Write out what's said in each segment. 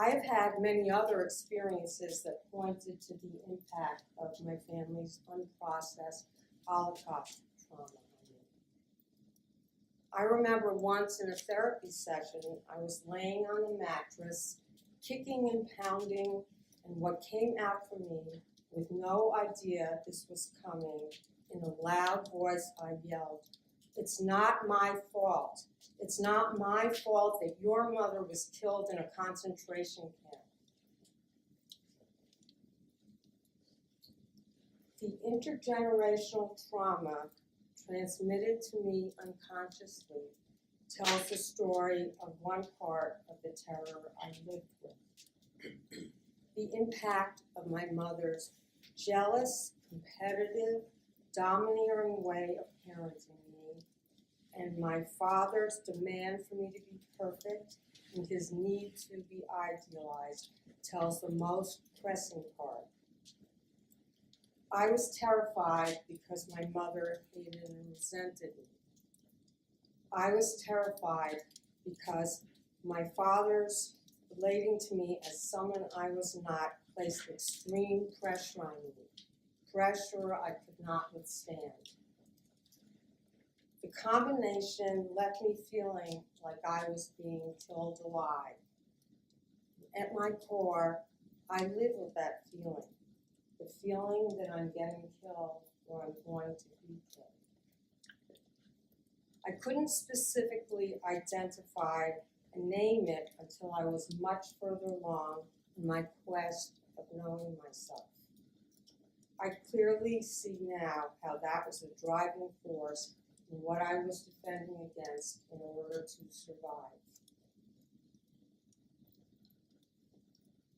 I've had many other experiences that pointed to the impact of my family's unprocessed Holocaust trauma on me. I remember once in a therapy session, I was laying on the mattress, kicking and pounding, and what came out from me, with no idea this was coming, in a loud voice I yelled, "It's not my fault. It's not my fault that your mother was killed in a concentration camp." The intergenerational trauma transmitted to me unconsciously tells the story of one part of the terror I lived with. The impact of my mother's jealous, competitive, domineering way of parenting me, and my father's demand for me to be perfect and his need to be idealized tells the most pressing part. I was terrified because my mother hated and resented me. I was terrified because my father's relating to me as someone I was not placed extreme pressure on me, pressure I could not withstand. The combination left me feeling like I was being killed alive. At my core, I live with that feeling, the feeling that I'm getting killed or I'm going to be killed. I couldn't specifically identify and name it until I was much further along in my quest of knowing myself. I clearly see now how that was a driving force in what I was defending against in order to survive.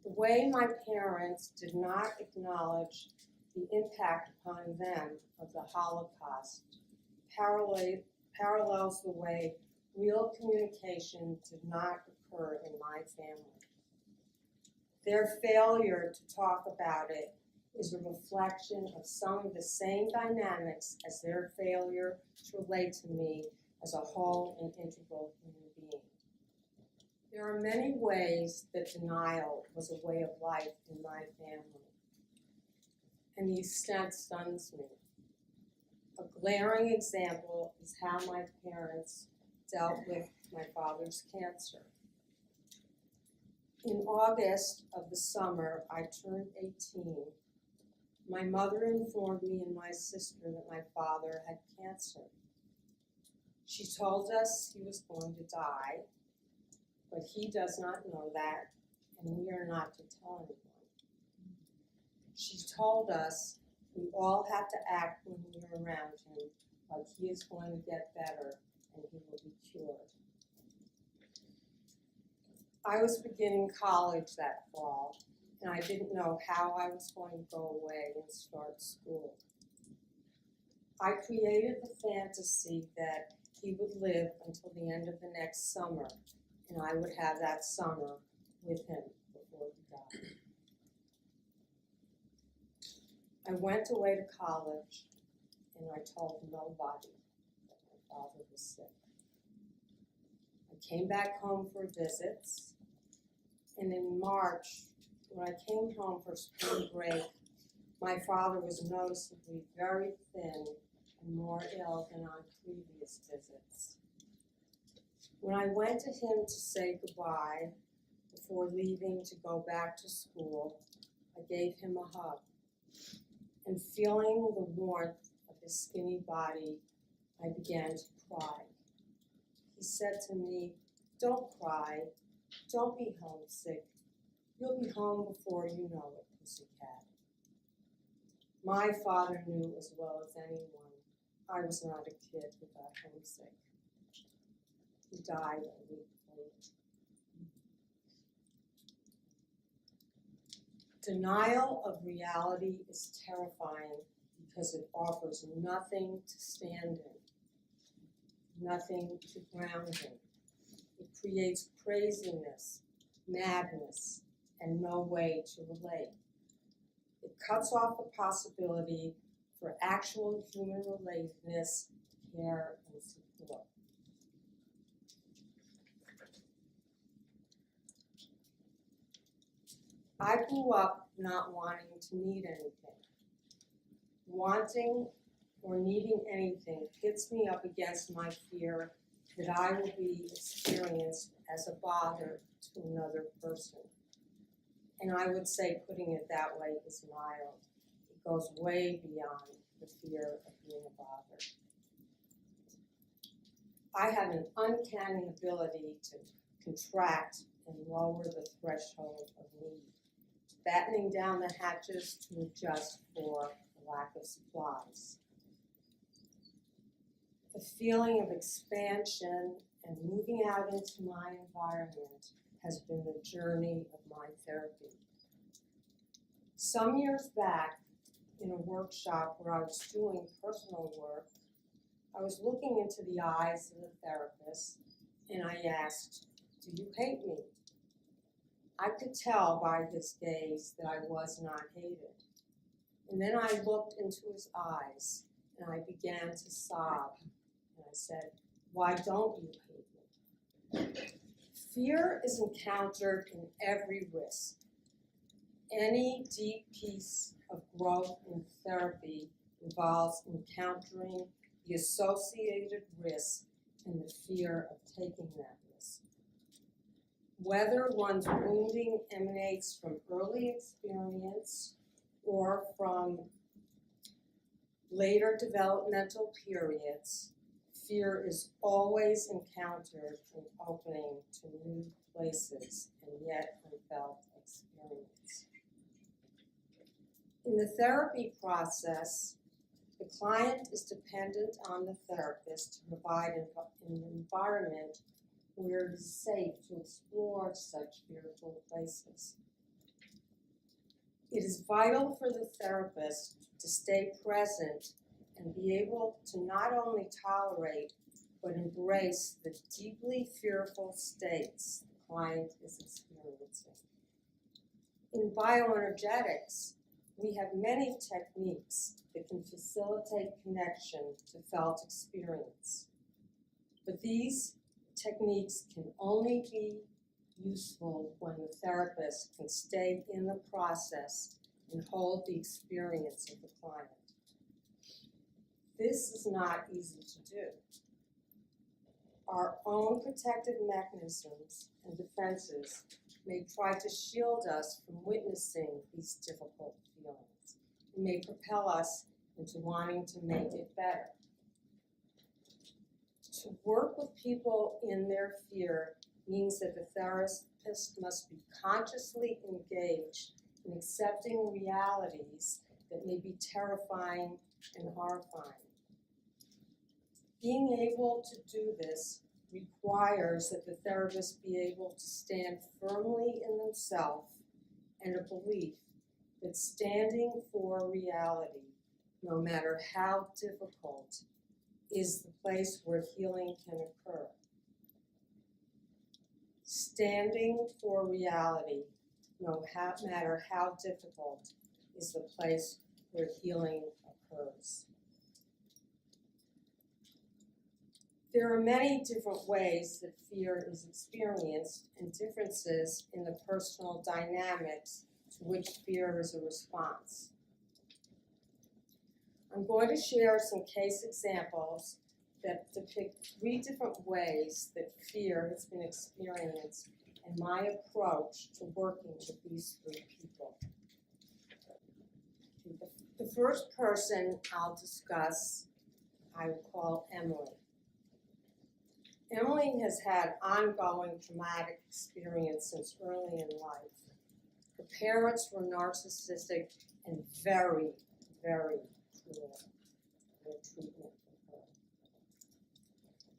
The way my parents did not acknowledge the impact upon them of the Holocaust parallels the way real communication did not occur in my family. Their failure to talk about it is a reflection of some of the same dynamics as their failure to relate to me as a whole and integral human being. There are many ways that denial was a way of life in my family, and the extent stuns me. A glaring example is how my parents dealt with my father's cancer. In August of the summer I turned 18, my mother informed me and my sister that my father had cancer. She told us he was going to die, but he does not know that, and we are not to tell anyone. She told us we all have to act when we are around him like he is going to get better and he will be cured. I was beginning college that fall, and I didn't know how I was going to go away and start school. I created the fantasy that he would live until the end of the next summer, and I would have that summer with him before he died. I went away to college, and I told nobody that my father was sick. I came back home for visits, and in March, when I came home for spring break, my father was noticeably very thin and more ill than on previous visits. When I went to him to say goodbye before leaving to go back to school, I gave him a hug. And feeling the warmth of his skinny body, I began to cry. He said to me, "Don't cry, don't be homesick. You'll be home before you know it, pussycat." My father knew as well as anyone I was not a kid who got homesick. He died a week late. Denial of reality is terrifying because it offers nothing to stand in, nothing to ground in. It creates craziness, madness, and no way to relate. It cuts off the possibility for actual human relatedness, care, and support. I grew up not wanting to need anything. Wanting or needing anything pits me up against my fear that I will be experienced as a bother to another person. And I would say putting it that way is mild. It goes way beyond the fear of being a bother. I have an uncanny ability to contract and lower the threshold of need, battening down the hatches to adjust for the lack of supplies. The feeling of expansion and moving out into my environment has been the journey of my therapy. Some years back, in a workshop where I was doing personal work, I was looking into the eyes of the therapist and I asked, "Do you hate me?" I could tell by his gaze that I was not hated. And then I looked into his eyes and I began to sob. And I said, "Why don't you hate me?" Fear is encountered in every risk. Any deep piece of growth in therapy involves encountering the associated risk and the fear of taking that risk. Whether one's wounding emanates from early experience or from later developmental periods, fear is always encountered in opening to new places and yet unfelt experience. In the therapy process, the client is dependent on the therapist to provide an environment where it is safe to explore such fearful places. It is vital for the therapist to stay present and be able to not only tolerate but embrace the deeply fearful states the client is experiencing. In bioenergetics, we have many techniques that can facilitate connection to felt experience. But these techniques can only be useful when the therapist can stay in the process and hold the experience of the client. This is not easy to do. Our own protective mechanisms and defenses may try to shield us from witnessing these difficult feelings. It may propel us into wanting to make it better. To work with people in their fear means that the therapist must be consciously engaged in accepting realities that may be terrifying and horrifying. Being able to do this requires that the therapist be able to stand firmly in themselves and a belief that standing for reality, no matter how difficult, is the place where healing can occur. Standing for reality, no matter how difficult, is the place where healing occurs. There are many different ways that fear is experienced and differences in the personal dynamics to which fear is a response. I'm going to share some case examples that depict 3 different ways that fear has been experienced and my approach to working with these 3 people. The first person I'll discuss, I will call Emily. Emily has had ongoing traumatic experience since early in life. Her parents were narcissistic and very, very cruel in their treatment of her.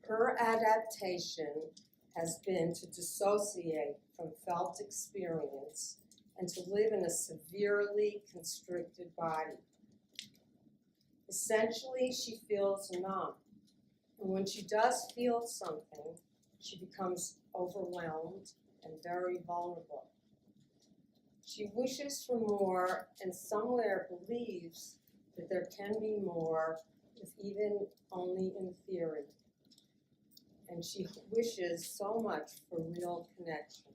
Her adaptation has been to dissociate from felt experience and to live in a severely constricted body. Essentially, she feels numb. And when she does feel something, she becomes overwhelmed and very vulnerable. She wishes for more and somewhere believes that there can be more, if even only in theory. And she wishes so much for real connection.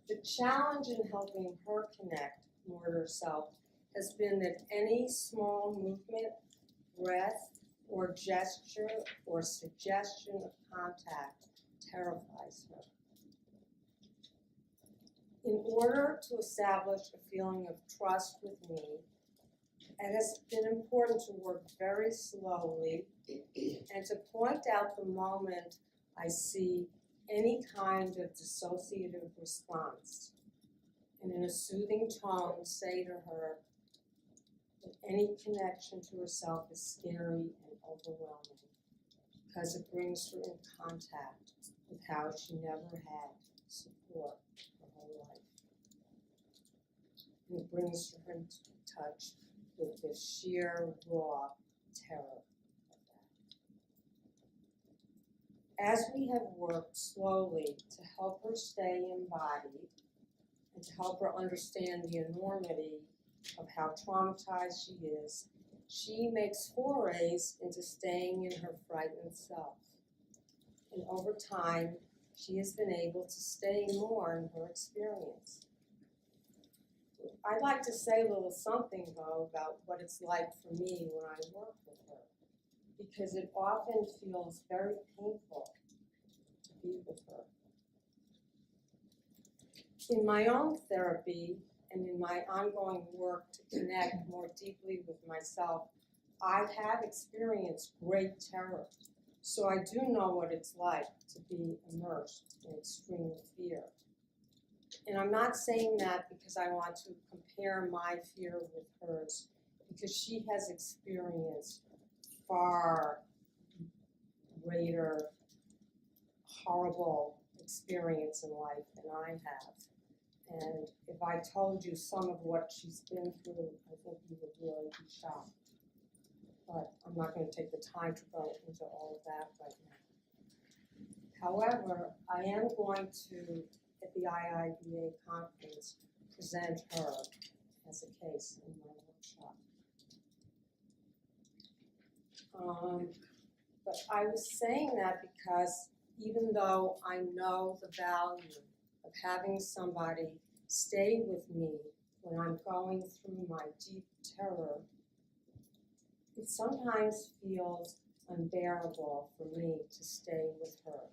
The challenge in helping her connect more to herself has been that any small movement, breath, or gesture or suggestion of contact terrifies her. In order to establish a feeling of trust with me, it has been important to work very slowly and to point out the moment I see any kind of dissociative response, and in a soothing tone say to her that any connection to herself is scary and overwhelming because it brings her in contact with how she never had support her whole life. And it brings her into touch with the sheer, raw terror of that. As we have worked slowly to help her stay embodied and to help her understand the enormity of how traumatized she is, she makes forays into staying in her frightened self. And over time, she has been able to stay more in her experience. I'd like to say a little something, though, about what it's like for me when I work with her, because it often feels very painful to be with her. In my own therapy and in my ongoing work to connect more deeply with myself, I have experienced great terror, so I do know what it's like to be immersed in extreme fear. And I'm not saying that because I want to compare my fear with hers, because she has experienced far greater, horrible experience in life than I have. And if I told you some of what she's been through, I think you would really be shocked. But I'm not going to take the time to go into all of that right now. However, I am going to, at the IIBA conference, present her as a case in my workshop. But I was saying that because even though I know the value of having somebody stay with me when I'm going through my deep terror, it sometimes feels unbearable for me to stay with her.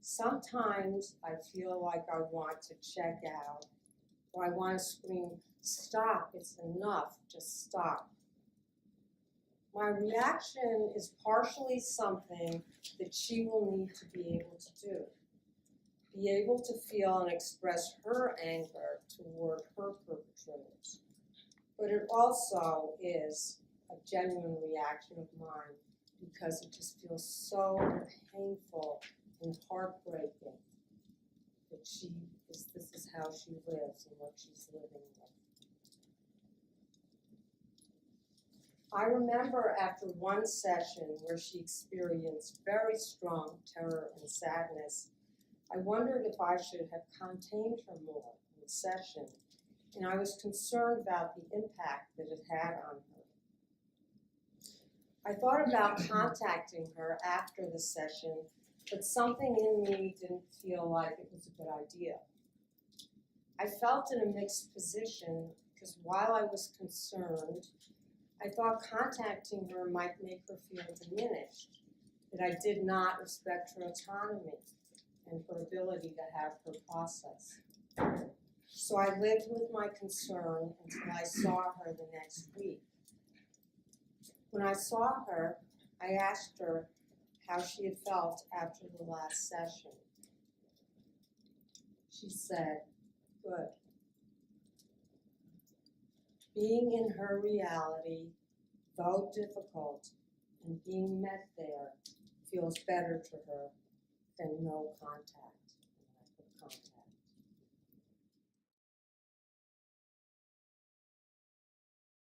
Sometimes I feel like I want to check out, or I want to scream, "Stop, it's enough, just stop." My reaction is partially something that she will need to be able to do. Be able to feel and express her anger toward her perpetrators. But it also is a genuine reaction of mine because it just feels so painful and heartbreaking that this is how she lives and what she's living with. I remember after one session where she experienced very strong terror and sadness, I wondered if I should have contained her more in the session, and I was concerned about the impact that it had on her. I thought about contacting her after the session, but something in me didn't feel like it was a good idea. I felt in a mixed position because while I was concerned, I thought contacting her might make her feel diminished, that I did not respect her autonomy and her ability to have her process. So I lived with my concern until I saw her the next week. When I saw her, I asked her how she had felt after the last session. She said, "Good." Being in her reality, though difficult, and being met there feels better to her than no contact.